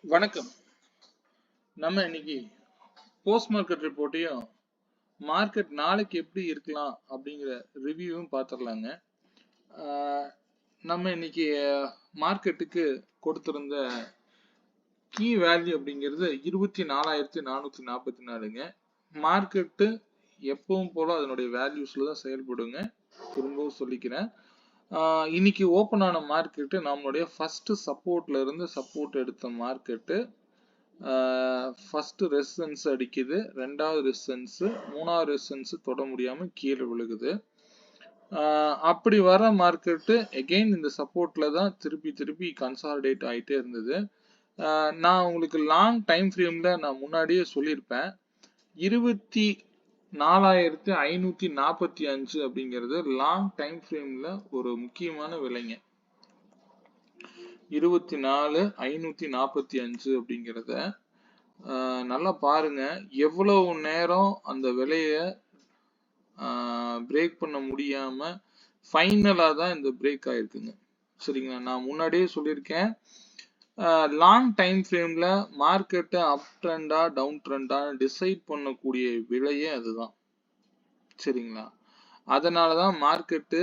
வணக்கம். நம்ம இன்னைக்கு போஸ்ட் மார்க்கெட் ரிப்போர்ட்டையும் மார்க்கெட் நாளைக்கு எப்படி இருக்கலாம் அப்படிங்கிற ரிவ்யூவும் பார்த்துடலாங்க. நம்ம இன்னைக்கு மார்க்கெட்டுக்கு கொடுத்திருந்த கீ வேல்யூ அப்படிங்கிறது 24,444ங்க. மார்க்கெட்டு எப்பவும் போல அதனுடைய வேல்யூஸ்ல தான் செயல்படுங்க. திரும்பவும் சொல்லிக்கிறேன். இன்னைக்கு ஓப்பன் ஆன மார்க்கெட்டு நம்மளுடைய ஃபர்ஸ்ட் சப்போர்ட்ல இருந்து சப்போர்ட் எடுத்த மார்க்கெட்டு ஃபர்ஸ்ட் ரெசிஸ்டன்ஸ் அடிக்குது, ரெண்டாவது ரெசிஸ்டன்ஸ், மூணாவது ரெசிஸ்டன்ஸ் தொட முடியாம கீழே விழுகுது. அப்படி வர மார்க்கெட்டு எகெயின் இந்த சப்போர்ட்ல தான் திருப்பி கன்சாலிடேட் ஆயிட்டே இருந்தது. நான் உங்களுக்கு லாங் டைம் ஃப்ரேம்ல நான் முன்னாடியே சொல்லியிருப்பேன். 24,545 அப்படிங்கிறது லாங் டைம் ஃப்ரேம்ல ஒரு முக்கியமான விலைங்க. 24,545 அப்படிங்கிறத நல்லா பாருங்க. எவ்வளவு நேரம் அந்த விலைய பிரேக் பண்ண முடியாம ஃபைனலா தான் இந்த பிரேக் ஆயிருக்குங்க. சரிங்களா? நான் முன்னாடியே சொல்லியிருக்கேன், லாங் டைம் ஃப்ரேம்ல மார்க்கெட்டை அப் ட்ரெண்டா டவுன் ட்ரெண்டா டிசைட் பண்ணக்கூடிய விலையே அதுதான். சரிங்களா? அதனாலதான் மார்க்கெட்டு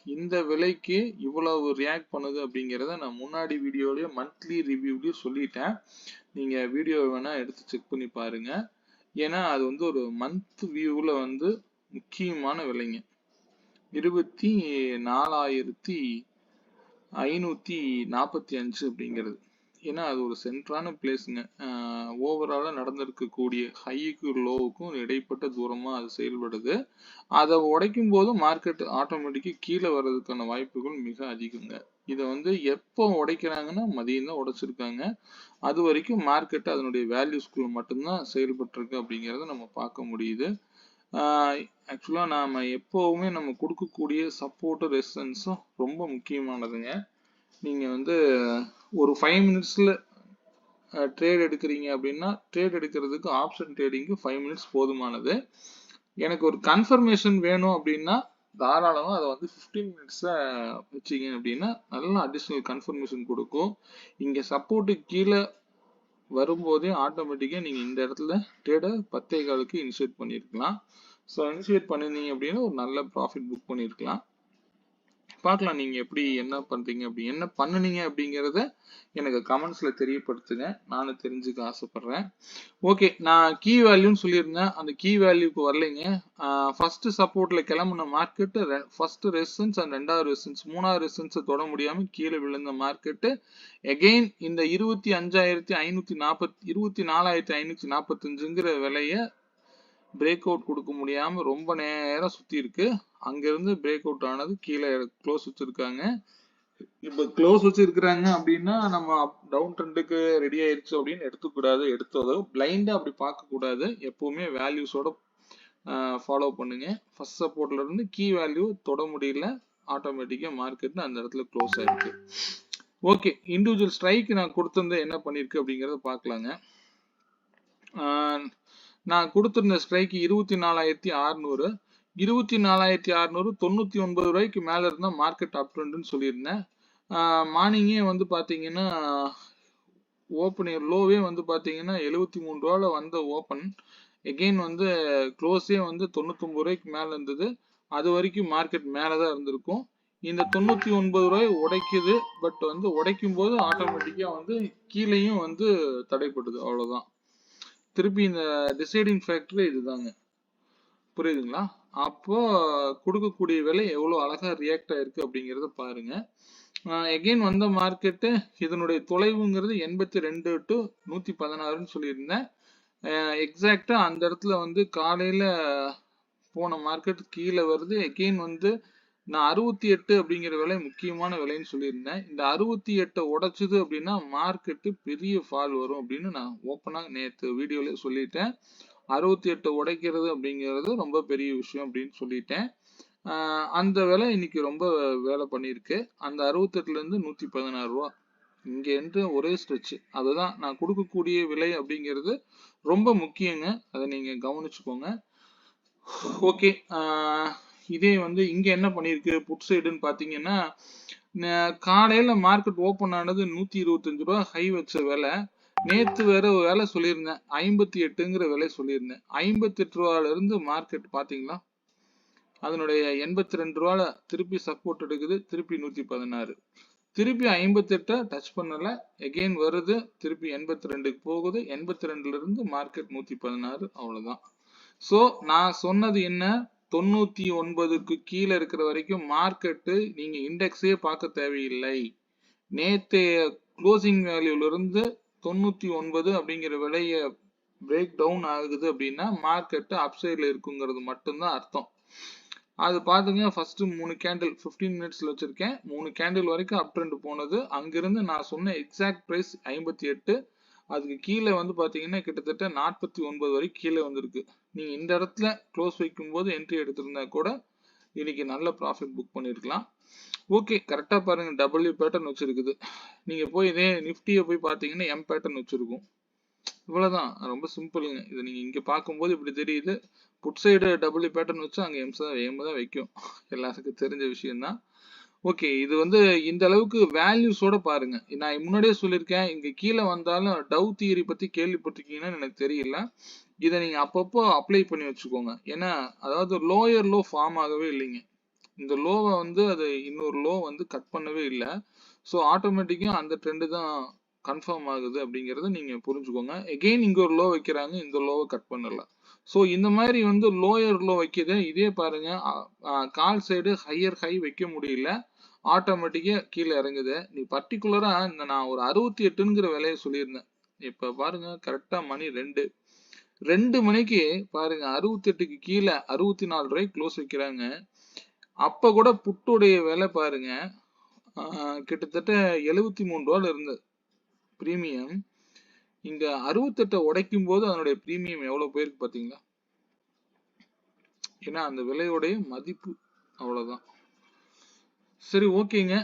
இந்த விலைக்கு இவ்வளவு ரியாக்ட் பண்ணுது அப்படிங்கிறத நான் முன்னாடி வீடியோலயே மந்த்லி ரிவ்யூலயும் சொல்லிட்டேன். நீங்க வீடியோ வேணா எடுத்து செக் பண்ணி பாருங்க. ஏன்னா அது வந்து ஒரு மந்த் வியூல வந்து முக்கியமான விலைங்க. 24,545 அப்படிங்கிறது. ஏன்னா அது ஒரு சென்ட்ரான பிளேஸுங்க. ஓவராலா நடந்திருக்கக்கூடிய ஹைக்கு லோவுக்கும் இடைப்பட்ட தூரமா அது செயல்படுது. அதை உடைக்கும் போது மார்க்கெட் ஆட்டோமேட்டிக்கா கீழே வர்றதுக்கான வாய்ப்புகள் மிக அதிகங்க. இதை வந்து எப்போ உடைக்கிறாங்கன்னா மதியம் தான் உடைச்சிருக்காங்க. அது வரைக்கும் மார்க்கெட் அதனுடைய வேல்யூஸ்குள்ள மட்டும்தான் செயல்பட்டு இருக்கு அப்படிங்கிறத நம்ம பார்க்க முடியுது. ஆக்சுவலா நாம எப்பவுமே நம்ம கொடுக்கக்கூடிய சப்போர்ட் ரெசிஸ்டன்ஸும் ரொம்ப முக்கியமானதுங்க. நீங்க வந்து ஒரு 5 மினிட்ஸ்ல ட்ரேட் எடுக்கிறீங்க அப்படின்னா ட்ரேட் எடுக்கிறதுக்கு ஆப்ஷன் ட்ரேடிங்க்கு 5 மினிட்ஸ் போதுமானது. எனக்கு ஒரு கன்ஃபர்மேஷன் வேணும் அப்படின்னா தாராளமா அதை வந்து 15 மினிட்ஸா வச்சீங்க அப்படின்னா நல்லா அடிஷனல் கன்ஃபர்மேஷன் கொடுக்கும். இங்க சப்போர்ட்டு கீழே வரும்போதே ஆட்டோமேட்டிக்கா நீங்க இந்த இடத்துல ட்ரேடை 10.15க்கு இனிஷியேட் பண்ணிருக்கலாம். ஸோ இனிஷியேட் பண்ணிருந்தீங்க அப்படின்னா ஒரு நல்ல ப்ராஃபிட் புக் பண்ணிருக்கலாம். பார்க்கலாம் நீங்க எப்படி என்ன பண்றீங்க, அப்படி என்ன பண்ணுனீங்க அப்படிங்கிறத எனக்கு கமெண்ட்ஸ்ல தெரியப்படுத்துங்க. நானும் தெரிஞ்சுக்க ஆசைப்படுறேன். ஓகே, நான் கீ வேல்யூன்னு சொல்லியிருந்தேன். அந்த கீ வேல்யூக்கு வரலைங்க. ஃபர்ஸ்ட் சப்போர்ட்ல கிளம்புன மார்க்கெட் ஃபர்ஸ்ட் ரெசிஸ்டன்ஸ் அண்ட் ரெண்டாவது ரெசிஸ்டன்ஸ், மூணாவது ரெசிஸ்டன்ஸ் தொட முடியாம கீழே விழுந்த மார்க்கெட் எகெயின் இந்த 24,545ங்கிற விலைய பிரேக் அவுட் கொடுக்க முடியாம ரொம்ப நேரம் சுத்தி இருக்கு. அங்கிருந்து பிரேக் அவுட் ஆனது கீழே க்ளோஸ் வச்சிருக்காங்க. இப்ப க்ளோஸ் வச்சிருக்கிறாங்க அப்படின்னா நம்ம டவுன் ட்ரெண்டுக்கு ரெடி ஆயிடுச்சு அப்படின்னு எடுத்துக்கூடாது. எடுத்ததோ பிளைண்டா அப்படி பார்க்க கூடாது. எப்பவுமே வேல்யூஸோட ஃபாலோ பண்ணுங்க. ஃபர்ஸ்ட் சப்போர்ட்ல இருந்து கீ வேல்யூ தொட முடியல, ஆட்டோமேட்டிக்கா மார்க்கெட் அந்த இடத்துல க்ளோஸ் ஆயிருக்கு. ஓகே, இண்டிவிஜுவல் ஸ்ட்ரைக் நான் கொடுத்திருந்தேன் என்ன பண்ணிருக்கு அப்படிங்கறத பார்க்கலாங்க. நான் கொடுத்திருந்த ஸ்ட்ரைக் 24,600. 24,600 99 ரூபாய்க்கு மேல இருந்தா மார்க்கெட் அப் ட்ரெண்ட்னு சொல்லியிருந்தேன். மார்னிங்கே வந்து பாத்தீங்கன்னா ஓப்பன் லோவே வந்து பாத்தீங்கன்னா 73 ரூபால வந்த ஓப்பன் எகெயின் வந்து க்ளோஸே வந்து 99 ரூபாய்க்கு மேல இருந்தது. அது வரைக்கும் மார்க்கெட் மேலதான் இருந்திருக்கும். இந்த 99 ரூபாய் உடைக்குது. பட் வந்து உடைக்கும் போது ஆட்டோமேட்டிக்கா வந்து கீழேயும் வந்து தடைப்படுது. அவ்வளவுதான். திருப்பி இந்த டிசைடிங் ஃபேக்டர் இதுதாங்க. புரியுதுங்களா? அப்போ கொடுக்கக்கூடிய விலை எவ்வளவு அழகா ரியாக்ட் ஆயிருக்கு அப்படிங்கறத பாருங்க. எகெயின் வந்த மார்க்கெட்டு இதனுடைய தொலைவுங்கிறது 82 to 116ன்னு சொல்லியிருந்தேன். எக்ஸாக்டா அந்த இடத்துல வந்து காலையில போன மார்க்கெட் கீழே வருது. எகெயின் வந்து நான் 68 அப்படிங்கிற விலை முக்கியமான விலைன்னு சொல்லியிருந்தேன். இந்த 68 உடைச்சது அப்படின்னா மார்க்கெட்டு பெரிய ஃபால் வரும் அப்படின்னு நான் ஓப்பனா நேற்று வீடியோல சொல்லிட்டேன். 68 உடைக்கிறது அப்படிங்கிறது ரொம்ப பெரிய விஷயம் அப்படின்னு சொல்லிட்டேன். அந்த விலை இன்னைக்கு ரொம்ப வேலை பண்ணியிருக்கு. அந்த 68ல இருந்து 116 ரூபா இங்க என்று ஒரே ஸ்ட்ரெச். அதுதான் நான் கொடுக்கக்கூடிய விலை அப்படிங்கிறது ரொம்ப முக்கியங்க. அதை நீங்க கவனிச்சுக்கோங்க. ஓகே, இதே வந்து இங்க என்ன பண்ணிருக்கு புட் சைடுன்னு பாத்தீங்கன்னா காலையில மார்க்கெட் ஓபன் ஆனது 125 ரூபாய் ஹை வச்ச விலை நேத்து வேற ஒரு வேலை சொல்லியிருந்தேன், 58ங்கிற விலை சொல்லியிருந்தேன். 58 ரூபாயில இருந்து மார்க்கெட் பாத்தீங்களா, அதனுடைய 82 ரூபால திருப்பி சப்போர்ட் எடுக்குது, திருப்பி 116, திருப்பி 58 டச் பண்ணல, எகெயின் வருது, திருப்பி 82க்கு போகுது, 82ல இருந்து மார்க்கெட் 116, அவ்வளவுதான். சோ நான் சொன்னது என்ன, 99க்கு கீழே இருக்கிற வரைக்கும் மார்க்கெட்டு நீங்க இண்டெக்ஸே பார்க்க தேவையில்லை. நேத்தைய க்ளோசிங் வேல்யூல இருந்து 99 அப்படிங்கிற விலைய பிரேக் டவுன் ஆகுது அப்படின்னா மார்க்கெட் அப்சைட்ல இருக்குங்கிறது மட்டும்தான் அர்த்தம். அது பாத்துங்க, ஃபர்ஸ்ட் 3 கேண்டில் 15 மினிட்ஸ்ல வச்சிருக்கேன், 3 கேண்டில் வரைக்கும் அப் ட்ரெண்ட் போனது. அங்கிருந்து நான் சொன்ன எக்ஸாக்ட் பிரைஸ் 58, அதுக்கு கீழே வந்து பாத்தீங்கன்னா கிட்டத்தட்ட 49 வரைக்கும் கீழே வந்திருக்கு. நீங்க இந்த இடத்துல க்ளோஸ் வைக்கும் போது என்ட்ரி எடுத்திருந்தா கூட இன்னைக்கு நல்ல ப்ராஃபிட் புக் பண்ணிருக்கலாம். ஓகே, கரெக்டா பாருங்க, டபிள்யூ பேட்டர்ன் வச்சிருக்குது. நீங்க போய் இதே நிஃப்டியை போய் பாத்தீங்கன்னா எம் பேட்டர்ன் வச்சிருக்கும். இவ்வளவுதான், ரொம்ப சிம்பிளுங்க. இது நீங்க இங்க பார்க்கும்போது இப்படி தெரியுது, புட் சைடு டபிள்யூ பேட்டர்ன் வச்சு அங்க எம் தான் வைக்கும், எல்லாத்துக்கும் தெரிஞ்ச விஷயம் தான். ஓகே, இது வந்து இந்த அளவுக்கு வேல்யூஸோட பாருங்க. நான் முன்னாடியே சொல்லியிருக்கேன், இங்க கீழே வந்தாலும் டவ் தியரி பத்தி கேள்விப்பட்டிருக்கீங்கன்னு எனக்கு தெரியல. இதை நீங்க அப்பப்போ அப்ளை பண்ணி வச்சுக்கோங்க. ஏன்னா அதாவது லோயர் லோ ஃபார்ம் ஆகவே இல்லைங்க. இந்த லோவை வந்து அது இன்னொரு லோ வந்து கட் பண்ணவே இல்லை. ஸோ ஆட்டோமேட்டிக்கா அந்த ட்ரெண்டு தான் கன்ஃபார்ம் ஆகுது அப்படிங்கறத நீங்க புரிஞ்சுக்கோங்க. எகெயின் இங்க ஒரு லோ வைக்கிறாங்க, இந்த லோவை கட் பண்ணல. ஸோ இந்த மாதிரி வந்து லோயர் லோ வைக்கிது. இதே பாருங்க, கால் சைடு ஹையர் ஹை வைக்க முடியல, ஆட்டோமேட்டிக்கா கீழே இறங்குது. நீ பர்டிகுலரா இந்த நான் ஒரு 68ங்கிற விலையை சொல்லியிருந்தேன். இப்ப பாருங்க, கரெக்டா மணி 2 மணிக்கு பாருங்க, 68க்கு கீழே 64 ரூபாய்க்கு க்ளோஸ் வைக்கிறாங்க. அப்ப கூட புட்டுடைய விலை பாருங்க, கிட்டத்தட்ட 73 ரூபால இருந்தது பிரீமியம். இங்க 68 உடைக்கும் போது அதனுடைய பிரீமியம் எவ்வளவு போயிருக்கு பாத்தீங்களா? ஏன்னா அந்த விலையுடைய மதிப்பு அவ்வளவுதான். சரி, ஓகேங்க.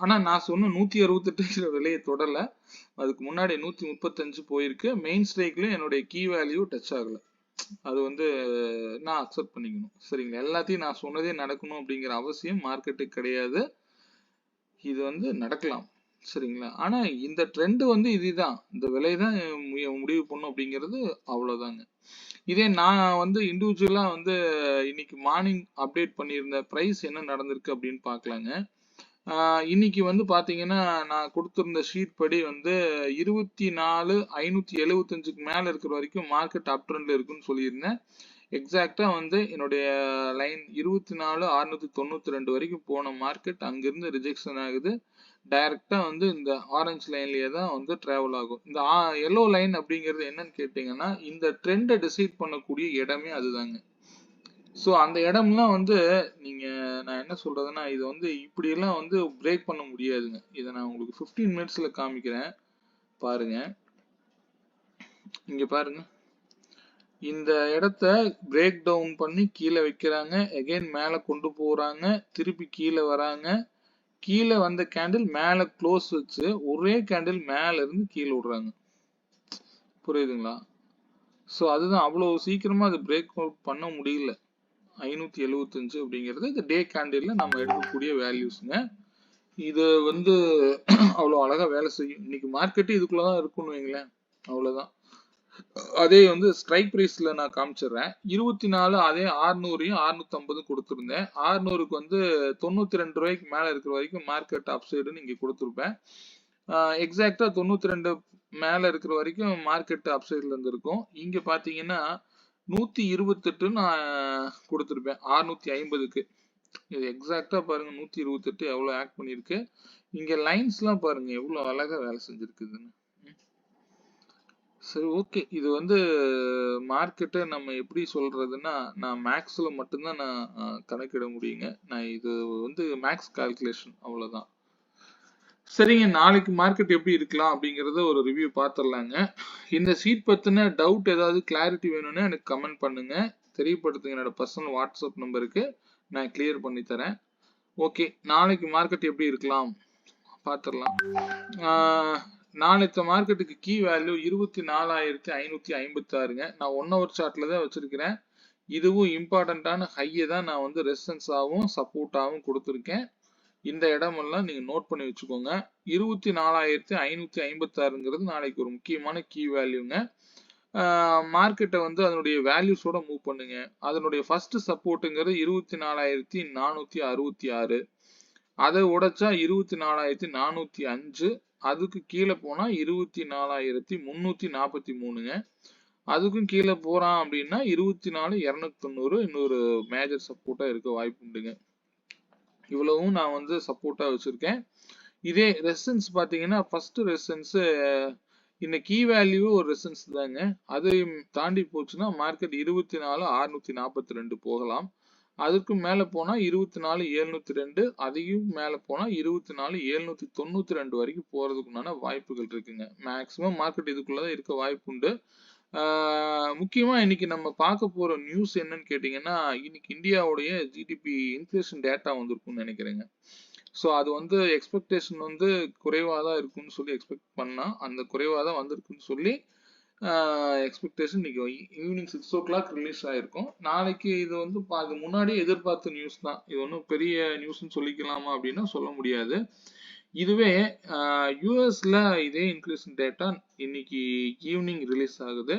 ஆனா நான் சொன்ன 168 விலையை தொடரல, அதுக்கு முன்னாடி 135 போயிருக்கு. மெயின் ஸ்ட்ரைக்ல என்னுடைய கீ வேல்யூ டச் ஆகல. அது வந்து நான் அக்செப்ட் பண்ணிக்கணும். சரிங்களா? எல்லாத்தையும் நான் சொன்னதே நடக்கணும் அப்படிங்கிற அவசியம் மார்க்கெட்டுக்கு கிடையாது. இது வந்து நடக்கலாம். சரிங்களா? ஆனா இந்த ட்ரெண்ட் வந்து இதுதான், இந்த விலை தான் முடிவு பண்ணும் அப்படிங்கிறது அவ்வளவுதாங்க. இதே நான் வந்து இண்டிவிஜுவலா வந்து இன்னைக்கு மார்னிங் அப்டேட் பண்ணியிருந்த பிரைஸ் என்ன நடந்திருக்கு அப்படின்னு பார்க்கலாங்க. இன்னைக்கு வந்து பாத்தீங்கன்னா நான் கொடுத்திருந்த ஷீட் படி வந்து 24,575க்கு மேல இருக்கிற வரைக்கும் மார்க்கெட் அப் ட்ரெண்ட்ல இருக்குன்னு சொல்லியிருந்தேன். எக்ஸாக்டா வந்து என்னுடைய லைன் 24,692 வரைக்கும் போன மார்க்கெட் அங்கிருந்து ரிஜெக்ஷன் ஆகுது. டைரக்டா வந்து இந்த ஆரஞ்சு லைன்லயே தான் வந்து டிராவல் ஆகும். இந்த எல்லோ லைன் அப்படிங்கிறது என்னன்னு கேட்டீங்கன்னா, இந்த ட்ரெண்டை டிசைட் பண்ணக்கூடிய இடமே அதுதாங்க. ஸோ அந்த இடம்லாம் வந்து நீங்க, நான் என்ன சொல்றதுன்னா, இது வந்து இப்படி எல்லாம் வந்து பிரேக் பண்ண முடியாதுங்க. இதை நான் உங்களுக்கு 15 மினிட்ஸ்ல காமிக்கிறேன் பாருங்க. இங்க பாருங்க, இந்த இடத்த பிரேக் டவுன் பண்ணி கீழே வைக்கிறாங்க, எகைன் மேல கொண்டு போறாங்க, திருப்பி கீழே வராங்க, கீழே வந்த கேண்டில் மேல க்ளோஸ் வச்சு ஒரே கேண்டில் மேல இருந்து கீழே விடுறாங்க. புரியுதுங்களா? ஸோ அதுதான், அவ்வளவு சீக்கிரமா அது பிரேக் அவுட் பண்ண முடியல. 575 அப்படிங்கிறது இந்த டே கேண்டில்ல நம்ம எடுக்கக்கூடிய வேல்யூஸ்ங்க. இது வந்து அவ்வளவு அழகா வேலை செய்யும். இன்னைக்கு மார்க்கெட் இதுக்குள்ளதான் இருக்குன்னு வைங்களேன், அவ்வளவுதான். அதே வந்து ஸ்ட்ரைக் பிரைஸ்ல நான் காமிச்சிடுறேன். 24 அதே 600யும் 650 கொடுத்துருந்தேன். 600க்கு வந்து 92 ரூபாய்க்கு மேல இருக்கிற வரைக்கும் மார்க்கெட் அப்சைடு நீங்க கொடுத்துருப்பேன். எக்ஸாக்டா 92 மேல இருக்கிற வரைக்கும் மார்க்கெட் அப்சைட்ல இருந்து இருக்கும். இங்க பாத்தீங்கன்னா 128 நான் கொடுத்துருப்பேன் 650க்கு. இது எக்ஸாக்டா பாருங்க, 128 எவ்வளவு ஆக்ட் பண்ணிருக்கு. இங்க லைன்ஸ் எல்லாம் பாருங்க எவ்வளவு அழகா வேலை செஞ்சிருக்குதுன்னு. சரி, ஓகே. இது வந்து மார்க்கெட்டை நம்ம எப்படி சொல்றதுன்னா, நான் மேக்ஸ்ல மட்டும்தான் நான் கணக்கிட முடியுங்க. நான் இது வந்து மேக்ஸ் கால்குலேஷன், அவ்வளவுதான். சரிங்க, நாளைக்கு மார்க்கெட் எப்படி இருக்கலாம் அப்படிங்கறத ஒரு ரிவ்யூ பார்த்துடலாங்க. இந்த சீட் பத்தின டவுட் ஏதாவது கிளாரிட்டி வேணும்னா எனக்கு கமெண்ட் பண்ணுங்க, தெரியப்படுத்துங்க. என்னோட பர்சனல் வாட்ஸ்அப் நம்பருக்கு நான் கிளியர் பண்ணி தரேன். ஓகே, நாளைக்கு மார்க்கெட் எப்படி இருக்கலாம் பார்த்துடலாம். நாளைக்கு மார்க்கெட்டுக்கு கீ வேல்யூ 24,556ங்க. நான் 1 ஹவர் சார்ட்ல தான் வச்சிருக்கிறேன். இதுவும் இம்பார்ட்டன்டான ஹையை தான் நான் வந்து ரெசிஸ்டன்ஸாகவும் சப்போர்ட்டாகவும் கொடுத்துருக்கேன். இந்த இடமெல்லாம் நீங்க நோட் பண்ணி வச்சுக்கோங்க. 24,556ங்கிறது நாளைக்கு ஒரு முக்கியமான கீ வேல்யூங்க. மார்க்கெட்டை வந்து அதனுடைய வேல்யூஸோட மூவ் பண்ணுங்க. அதனுடைய ஃபர்ஸ்ட் சப்போர்ட்டுங்கிறது 24,466. அதை உடைச்சா 24,405. அதுக்கு கீழே போனா 24,343ங்க. அதுக்கும் கீழே போறான் அப்படின்னா 24,290 இன்னொரு மேஜர் சப்போர்ட்டா இருக்க வாய்ப்பு உண்டுங்க. இவ்வளவும் நான் வந்து சப்போர்ட்டா வச்சிருக்கேன். இதே ரெசிஸ்டன்ஸ் பாத்தீங்கன்னா ஃபர்ஸ்ட் ரெசிஸ்டன்ஸ் இந்த கீ வேல்யூ ஒரு ரெசிஸ்டன்ஸ் தாங்க. அதையும் தாண்டி போச்சுன்னா மார்க்கெட் 24,642 போகலாம். அதுக்கு மேல போனா 24,702, அதையும் மேல போனா 24,792 வரைக்கும் போறதுக்குண்டான வாய்ப்புகள் இருக்குங்க. மேக்சிமம் மார்க்கெட் இதுக்குள்ளதான் இருக்க வாய்ப்பு உண்டு. முக்கியமா இன்னைக்கு நம்ம பார்க்க போற நியூஸ் என்னன்னு கேட்டீங்கன்னா, இன்னைக்கு இந்தியாவுடைய ஜிடிபி இன்ஃப்ளேஷன் டேட்டா வந்திருக்கும்னு நினைக்கிறேங்க. ஸோ அது வந்து எக்ஸ்பெக்டேஷன் வந்து குறைவாக தான் இருக்குன்னு சொல்லி எக்ஸ்பெக்ட் பண்ணா, அந்த குறைவாக தான் வந்திருக்குன்னு சொல்லி எக்ஸ்பெக்டேஷன் இன்னைக்கு ஈவினிங் 6 o'clock ரிலீஸ் ஆயிருக்கும். நாளைக்கு இது வந்து அது முன்னாடியே எதிர்பார்த்த நியூஸ் தான். இது ஒன்றும் பெரிய நியூஸ்ன்னு சொல்லிக்கலாமா அப்படின்னா சொல்ல முடியாது. இதுவே யூஎஸ்ல இதே இன்ஃப்ளேஷன் டேட்டா இன்னைக்கு ஈவினிங் ரிலீஸ் ஆகுது.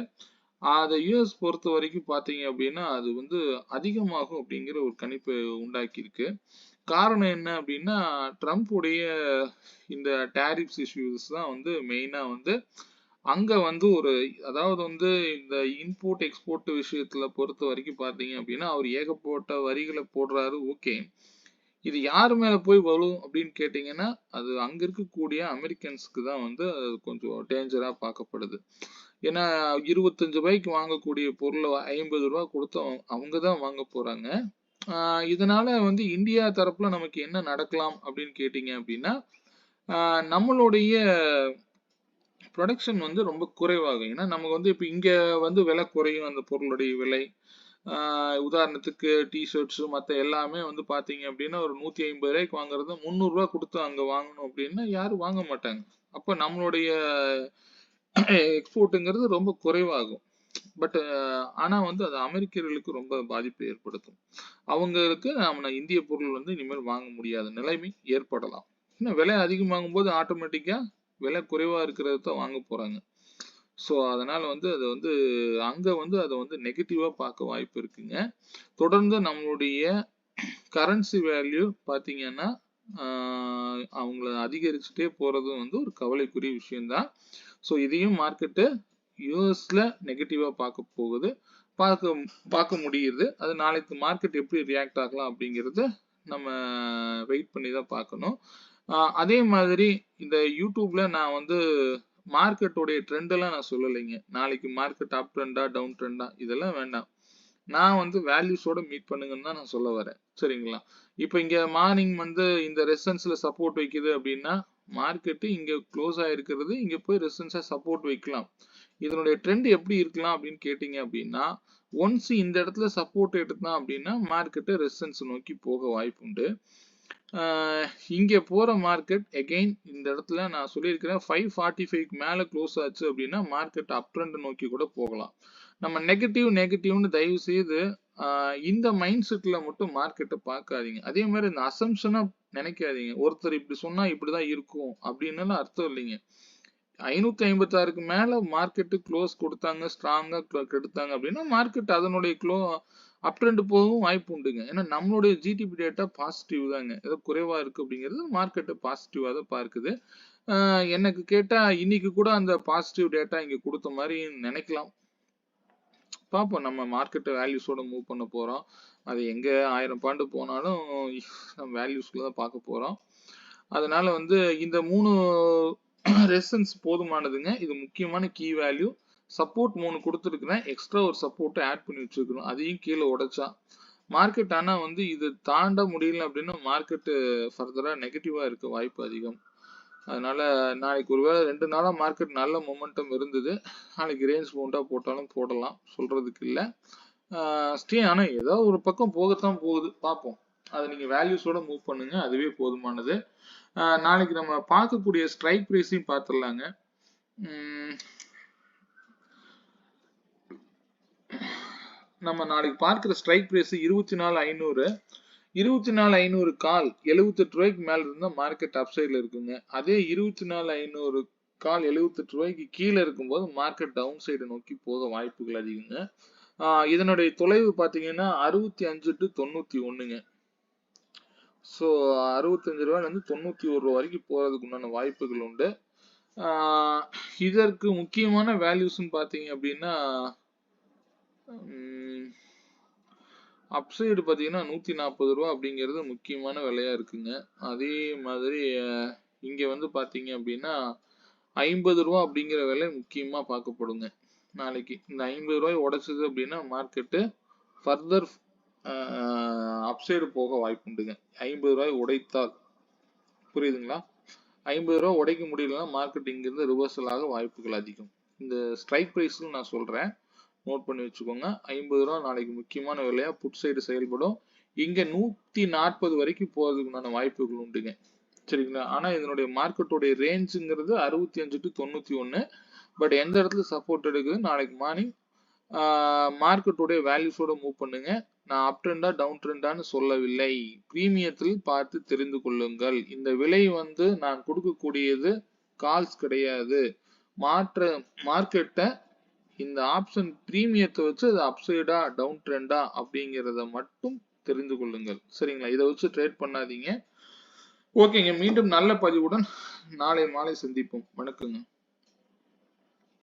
அதை யூஎஸ் பொறுத்த வரைக்கும் பார்த்தீங்க அப்படின்னா அது வந்து அதிகமாகும் அப்படிங்கிற ஒரு கணிப்பு உண்டாக்கி இருக்கு. காரணம் என்ன அப்படின்னா ட்ரம்ப் உடைய இந்த டேரிஃப்ஸ் இஷ்யூஸ் தான் வந்து மெயினா வந்து அங்க வந்து ஒரு அதாவது வந்து இந்த இம்போர்ட் எக்ஸ்போர்ட் விஷயத்துல பொறுத்த வரைக்கும் பாத்தீங்க அப்படின்னா அவர் ஏகப்பட்ட வரிகளை போடுறாரு. ஓகே, இது யாரு மேல போய் வரும் அப்படின்னு கேட்டீங்கன்னா அது அங்க இருக்கக்கூடிய அமெரிக்கன்ஸ்க்கு தான் வந்து அது கொஞ்சம் டேஞ்சரா பார்க்கப்படுது. ஏன்னா 25 ரூபாய்க்கு வாங்கக்கூடிய பொருளை 50 ரூபாய் கொடுத்து அவங்க தான் வாங்க போறாங்க. இதனால வந்து இந்தியா தரப்புல நமக்கு என்ன நடக்கலாம் அப்படின்னு கேட்டீங்க அப்படின்னா நம்மளுடைய ப்ரொடக்ஷன் வந்து ரொம்ப குறைவாகும். ஏன்னா நமக்கு வந்து இப்போ இங்க வந்து விலை குறையும் அந்த பொருளுடைய விலை. உதாரணத்துக்கு டிஷர்ட்ஸ் மற்ற எல்லாமே வந்து பாத்தீங்க அப்படின்னா ஒரு 150 ரூபாய்க்கு வாங்குறது 300 ரூபாய் கொடுத்து அங்க வாங்கணும் அப்படின்னா யாரும் வாங்க மாட்டாங்க. அப்ப நம்மளுடைய எக்ஸ்போர்ட்டுங்கிறது ரொம்ப குறைவாகும். பட் ஆனா வந்து அது அமெரிக்கர்களுக்கு ரொம்ப பாதிப்பை ஏற்படுத்தும். அவங்களுக்கு நம்ம இந்திய பொருள் வந்து இனிமேல் வாங்க முடியாத நிலைமை ஏற்படலாம். இன்னும் விலை அதிகமாகும் போது ஆட்டோமேட்டிக்கா விலை குறைவா இருக்கிறத தான் வாங்க போறாங்க. ஸோ அதனால வந்து அது வந்து அங்க வந்து அதை வந்து நெகட்டிவா பார்க்க வாய்ப்பு இருக்குங்க. தொடர்ந்து நம்மளுடைய கரன்சி வேல்யூ பார்த்தீங்கன்னா அவங்கள அதிகரிச்சுட்டே போறது வந்து ஒரு கவலைக்குரிய விஷயம்தான். ஸோ இதையும் மார்க்கெட்டு யூஎஸ்ல நெகட்டிவா பார்க்க போகுது, பார்க்க முடியுது. அது நாளைக்கு மார்க்கெட் எப்படி ரியாக்ட் ஆகலாம் அப்படிங்கிறது நம்ம வெயிட் பண்ணி தான் பார்க்கணும். அதே மாதிரி இந்த யூடியூப்ல நான் வந்து மார்க்கெட்டோடைய ட்ரெண்ட் எல்லாம் நான் சொல்லலைங்க. நாளைக்கு மார்க்கெட் அப் ட்ரெண்டா டவுன் ட்ரெண்டா இதெல்லாம் வேண்டாம். நான் வந்து வேல்யூஸோட மீட் பண்ணுங்கன்னு தான் நான் சொல்ல வரேன். சரிங்களா? இப்போ இங்க மார்னிங் வந்து இந்த ரெசிஸ்டன்ஸ்ல சப்போர்ட் வைக்குது அப்படின்னா மார்க்கெட் இங்க க்ளோஸ் ஆயிருக்கிறது இங்க போய் ரெசிஸ்டன்ஸா சப்போர்ட் வைக்கலாம். இதனுடைய ட்ரெண்ட் எப்படி இருக்கலாம் அப்படின்னு கேட்டீங்க அப்படின்னா ஒன்ஸ் இந்த இடத்துல சப்போர்ட் எடுத்தான் அப்படின்னா மார்க்கெட் ரெசிஸ்டன்ஸ் நோக்கி போக வாய்ப்பு உண்டு. இங்க போற மார்க்கெட் அகைன் இந்த இடத்துல நான் சொல்லியிருக்கிறேன் 545க்கு மேல க்ளோஸ் ஆச்சு அப்படின்னா மார்க்கெட் அப் ட்ரெண்ட் நோக்கி கூட போகலாம். நம்ம நெகட்டிவ்னு தயவு செய்து இந்த மைண்ட் செட்ல மட்டும் மார்க்கெட்டை பார்க்காதீங்க. அதே மாதிரி இந்த அசம்ஷனா நினைக்காதீங்க. ஒருத்தர் இப்படி சொன்னா இப்படிதான் இருக்கும் அப்படின்னு அர்த்தம் இல்லைங்க. 556க்கு மேல மார்க்கெட்டு க்ளோஸ் கொடுத்தாங்க, ஸ்ட்ராங்கா கெடுத்தாங்க அப்படின்னா மார்க்கெட் அதனுடைய அப் ட்ரெண்ட் போகவும் வாய்ப்பு உண்டுங்க. ஏன்னா நம்மளுடைய ஜிடிபி டேட்டா பாசிட்டிவ் தாங்க. ஏதோ குறைவா இருக்கு அப்படிங்கிறது மார்க்கெட்டு பாசிட்டிவா தான் பார்க்குது. எனக்கு கேட்டா இன்னைக்கு கூட அந்த பாசிட்டிவ் டேட்டா இங்க கொடுத்த மாதிரி நினைக்கலாம். பார்ப்போம், நம்ம மார்க்கெட்டை வேல்யூஸோட மூவ் பண்ண போறோம். அது எங்க 1000 பாயிண்ட் போனாலும் நம்ம வேல்யூஸ்ல தான் பார்க்க போறோம். அதனால வந்து இந்த 3 ரெசிஸ்டன்ஸ் போதுமானதுங்க. இது முக்கியமான கீ வேல்யூ. சப்போர்ட் 3 கொடுத்துருக்கிறேன். எக்ஸ்ட்ரா ஒரு சப்போர்ட் ஆட் பண்ணி வச்சிருக்கிறோம். அதையும் கீழே உடைச்சா மார்க்கெட் ஆனா வந்து இது தாண்ட முடியல அப்படின்னா மார்க்கெட் ஃபர்தரா நெகட்டிவா இருக்க வாய்ப்பு அதிகம். அதனால நாளைக்கு ஒருவேளை 2 நாளா மார்க்கெட் நல்ல மொமெண்டம் இருந்தது. நாளைக்கு ரேஞ்ச் பவுண்டா போட்டாலும் போடலாம், சொல்றதுக்கு இல்லை. ஆனா ஏதாவது ஒரு பக்கம் போகத்தான் போகுது, பார்ப்போம். அதை நீங்க வேல்யூஸோட மூவ் பண்ணுங்க, அதுவே போதுமானது. நாளைக்கு நம்ம பார்க்கக்கூடிய ஸ்ட்ரைக் பிரைஸையும் பார்த்துடலாங்க. நம்ம நாளைக்கு பார்க்கிற ஸ்ட்ரைக் பிரைஸ் 24,500. 24,500 கால் 78 ரூபாய்க்கு மேல இருந்தா மார்க்கெட் அப்சைட்ல இருக்குங்க. அதே 24,500 கால் 78 ரூபாய்க்கு கீழே இருக்கும்போது மார்க்கெட் டவுன் சைடு நோக்கி போக வாய்ப்புகள் அதிகங்க. இதனுடைய தொலைவு பாத்தீங்கன்னா 65 to 91ங்க. ஸோ 65 ரூபாயிலிருந்து 91 ரூபா வரைக்கும் போறதுக்கு உண்டான வாய்ப்புகள் உண்டு. இதற்கு முக்கியமான வேல்யூஸ்ன்னு பாத்தீங்க அப்படின்னா அப்சைடு பார்த்தீங்கன்னா 140 ரூபா அப்படிங்கிறது முக்கியமான விலையா இருக்குங்க. அதே மாதிரி இங்க வந்து பார்த்தீங்க அப்படின்னா 50 ரூபா அப்படிங்கிற விலை முக்கியமா பார்க்கப்படுங்க. நாளைக்கு இந்த 50 ரூபாய் உடைச்சது அப்படின்னா மார்க்கெட்டு ஃபர்தர் அப்சைடு போக வாய்ப்புண்டுங்க. 50 ரூபாய் உடைத்தால் புரியுதுங்களா? 50 ரூபா உடைக்க முடியலன்னா மார்க்கெட் இங்கிருந்து ரிவர்சல் ஆக வாய்ப்புகள் அதிகம். இந்த ஸ்ட்ரைக் பிரைஸ்ல நான் சொல்றேன், நோட் பண்ணி வச்சுக்கோங்க. 50 ரூபா நாளைக்கு முக்கியமான விலையா புட் சைடு செயல்படும். இங்க 140 வரைக்கும் போறதுக்குண்டான வாய்ப்புகள் உண்டுங்க. சரிங்களா? ஆனா இதனுடைய மார்க்கெட்டோடைய ரேஞ்சுங்கிறது 65 to 91. பட் எந்த இடத்துல சப்போர்ட் எடுக்குது நாளைக்கு மார்னிங் மார்க்கெட்டோடைய வேல்யூஸோட மூவ் பண்ணுங்க. நான் அப் ட்ரெண்டா டவுன் ட்ரெண்டான்னு சொல்லவில்லை. பிரீமியத்தில் பார்த்து தெரிந்து கொள்ளுங்கள். இந்த விலை வந்து நான் கொடுக்கக்கூடியது கால்ஸ் கிடையாது. மார்க்கெட்டை இந்த ஆப்ஷன் பிரீமியத்தை வச்சு அது அப்சைடா டவுன் ட்ரெண்டா அப்படிங்கிறத மட்டும் தெரிந்து கொள்ளுங்கள். சரிங்களா? இதை வச்சு ட்ரேட் பண்ணாதீங்க. ஓகேங்க, மீண்டும் நல்ல பதிவுடன் நாளை மாலை சந்திப்போம். வணக்கங்க.